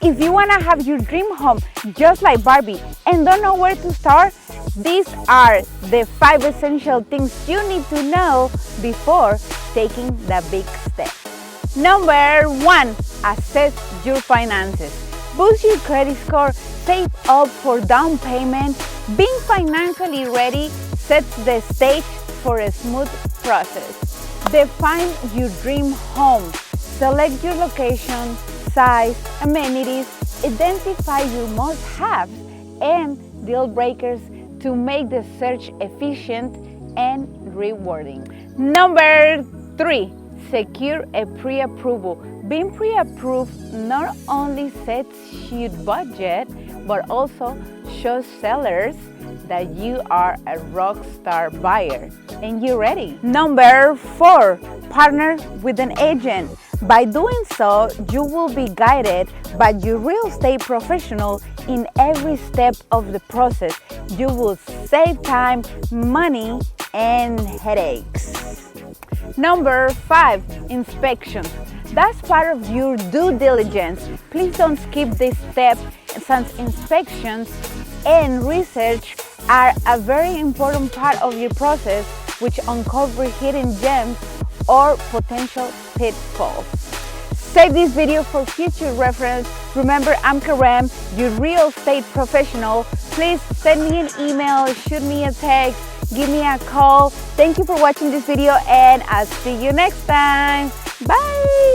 If you want to have your dream home just like Barbie and don't know where to start, these are the 5 essential things you need to know before taking the big step. Number 1, assess your finances. Boost your credit score, save up for down payment. Being financially ready sets the stage for a smooth process. Define your dream home. Select your location, size, amenities, identify your must-haves and deal breakers to make the search efficient and rewarding. Number 3, secure a pre-approval. Being pre-approved not only sets your budget, but also shows sellers that you are a rock star buyer and you're ready. Number 4, partner with an agent. By doing so, you will be guided by your real estate professional in every step of the process. You will save time, money, and headaches. Number 5, inspections. That's part of your due diligence. Please don't skip this step since inspections and research are a very important part of your process, which uncover hidden gems or potential pitfalls. Save this video for future reference. Remember, I'm Karen, your real estate professional. Please send me an email, shoot me a text, give me a call. Thank you for watching this video and I'll see you next time. Bye!